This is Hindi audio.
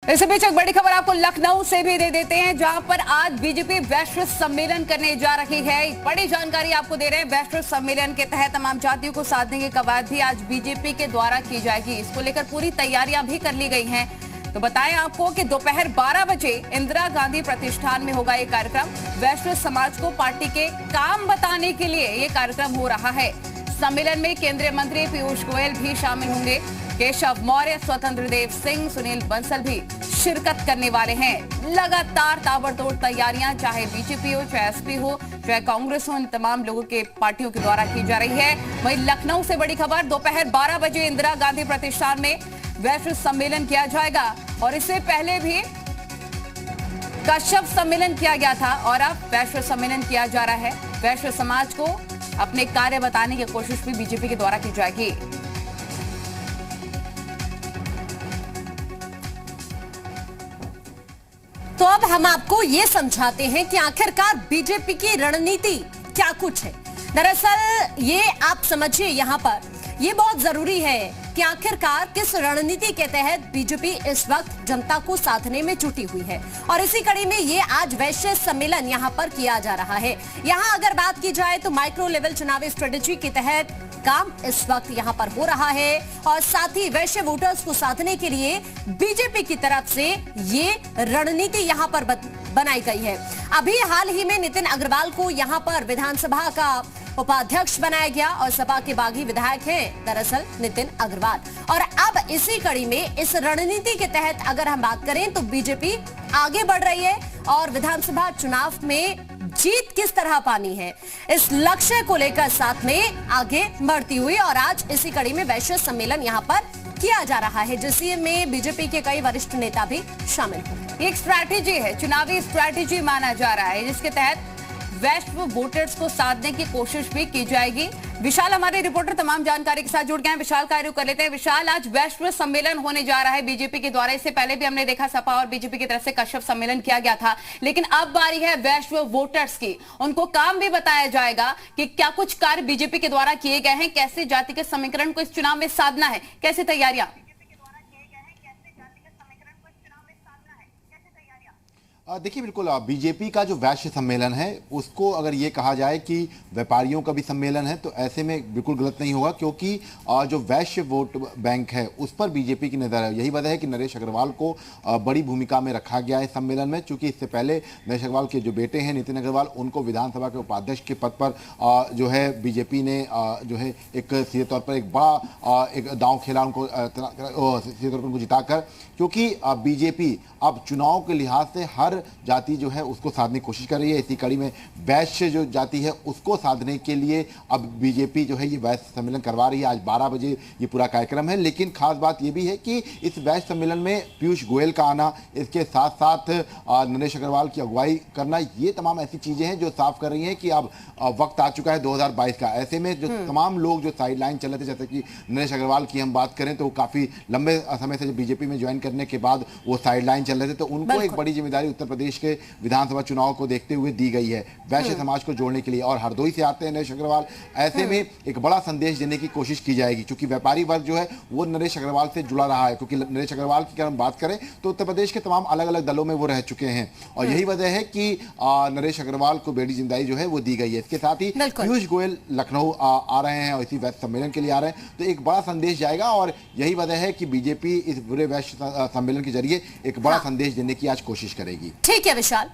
इससे बीच एक बड़ी खबर आपको लखनऊ से भी दे देते हैं, जहां पर आज बीजेपी वैश्विक सम्मेलन करने जा रही है। बड़ी जानकारी आपको दे रहे हैं। वैश्विक सम्मेलन के तहत तमाम जातियों को साधने की कवायद भी आज बीजेपी के द्वारा की जाएगी। इसको लेकर पूरी तैयारियां भी कर ली गई हैं। तो बताएं आपको कि दोपहर 12 बजे इंदिरा गांधी प्रतिष्ठान में होगा ये कार्यक्रम। वैश्विक समाज को पार्टी के काम बताने के लिए ये कार्यक्रम हो रहा है। सम्मेलन में केंद्रीय मंत्री पीयूष गोयल भी शामिल होंगे। केशव मौर्य, स्वतंत्र देव सिंह, सुनील बंसल भी शिरकत करने वाले हैं। लगातार ताबड़तोड़ तैयारियां चाहे बीजेपी हो, चाहे एसपी हो, चाहे कांग्रेस हो, इन तमाम लोगों के पार्टियों के द्वारा की जा रही है। वहीं लखनऊ से बड़ी खबर, दोपहर 12 बजे इंदिरा गांधी प्रतिष्ठान में वैश्विक सम्मेलन किया जाएगा। और इससे पहले भी कश्यप सम्मेलन किया गया था और अब वैश्विक सम्मेलन किया जा रहा है। वैश्विक समाज को अपने कार्य बताने की कोशिश भी बीजेपी के द्वारा की जाएगी। तो अब हम आपको ये समझाते हैं कि आखिरकार बीजेपी की रणनीति क्या कुछ है। दरअसल ये आप समझिए, यहाँ पर ये बहुत जरूरी है कि आखिरकार किस रणनीति के तहत बीजेपी इस वक्त जनता को साधने में जुटी हुई है। और इसी कड़ी में ये आज वैश्विक सम्मेलन यहाँ पर किया जा रहा है। यहाँ अगर बात की जाए तो माइक्रो लेवल चुनावी स्ट्रेटेजी के तहत काम इस वक्त यहाँ पर हो रहा है। और साथ ही वैश्य वोटर्स को साधने के लिए बीजेपी की तरफ से ये रणनीति यहाँ पर बनाई गई है। अभी हाल ही में नितिन अग्रवाल को यहाँ पर विधानसभा का उपाध्यक्ष बनाया गया और सपा के बागी विधायक हैं दरअसल नितिन अग्रवाल। और अब इसी कड़ी में इस रणनीति के तहत अगर हम बात करें तो बीजेपी आगे बढ़ रही है और विधानसभा चुनाव में जीत किस तरह पानी है, इस लक्ष्य को लेकर साथ में आगे बढ़ती हुई। और आज इसी कड़ी में वैश्विक सम्मेलन यहाँ पर किया जा रहा है, जिसमें बीजेपी के कई वरिष्ठ नेता भी शामिल होंगे। एक स्ट्रैटेजी है, चुनावी स्ट्रैटेजी माना जा रहा है, जिसके तहत वैश्व वोटर्स को साधने की कोशिश भी की जाएगी। विशाल हमारे रिपोर्टर तमाम जानकारी के साथ जुड़ गए हैं। विशाल का रुख कर लेते हैं। विशाल, आज वैश्व सम्मेलन होने जा रहा है बीजेपी के द्वारा। इससे पहले भी हमने देखा सपा और बीजेपी की तरफ से कश्यप सम्मेलन किया गया था, लेकिन अब बारी है वैश्व वोटर्स की। उनको काम भी बताया जाएगा कि क्या कुछ कार्य बीजेपी के द्वारा किए गए हैं, कैसे जाति के समीकरण को इस चुनाव में साधना है, कैसी तैयारियां। देखिए, बिल्कुल बीजेपी का जो वैश्विक सम्मेलन है उसको अगर ये कहा जाए कि व्यापारियों का भी सम्मेलन है तो ऐसे में बिल्कुल गलत नहीं होगा, क्योंकि जो वैश्य वोट बैंक है उस पर बीजेपी की नज़र है। यही वजह है कि नरेश अग्रवाल को बड़ी भूमिका में रखा गया है सम्मेलन में, चूंकि इससे पहले नरेश अग्रवाल के जो बेटे हैं नितिन अग्रवाल, उनको विधानसभा के उपाध्यक्ष के पद पर जो है बीजेपी ने जो है एक सीधे तौर पर एक बड़ा एक दांव खेला उनको सीधे तौर पर उनको जिताकर, क्योंकि बीजेपी अब चुनाव के लिहाज से हर जाति जो है उसको साधने की कोशिश कर रही है। इसी कड़ी में वैश्य जो जाति है उसको साधने के लिए अब बीजेपी जो है ये वैश्य सम्मेलन करवा रही है। आज 12 बजे ये पूरा कार्यक्रम है, लेकिन खास बात ये भी है कि इस वैश्य सम्मेलन में पीयूष गोयल का आना, इसके साथ साथ नरेश अग्रवाल की अगुवाई करना, ये तमाम ऐसी चीजें हैं जो साफ कर रही हैं कि अब वक्त आ चुका है 2022 का। ऐसे में जो तमाम लोग जो साइड लाइन चल रहे थे, जैसे कि नरेश अग्रवाल की हम बात करें तो काफी लंबे समय से बीजेपी में ज्वाइन करने के बाद वो साइड लाइन चल रहे थे, तो उनको एक बड़ी जिम्मेदारी उत्तर प्रदेश के विधानसभा चुनाव को देखते हुए दी गई है वैश्य समाज को जोड़ने के लिए। और हरदोई से आते हैं नरेश अग्रवाल, ऐसे में एक बड़ा संदेश देने की कोशिश की जाएगी, क्योंकि व्यापारी वर्ग जो है वो नरेश अग्रवाल से जुड़ा रहा है। क्योंकि नरेश अग्रवाल की अगर हम बात करें तो उत्तर प्रदेश के तमाम अलग अलग दलों में वो रह चुके हैं और यही वजह है कि नरेश अग्रवाल को बड़ी जिम्मेदारी जो है वो दी गई है। इसके साथ ही पीयूष गोयल लखनऊ आ रहे हैं और इसी वैश्य सम्मेलन के लिए आ रहे हैं, तो एक बड़ा संदेश जाएगा। और यही वजह है कि बीजेपी इस बुरे वैश्य सम्मेलन के जरिए एक बड़ा संदेश देने की आज कोशिश करेगी। ठीक है विशाल।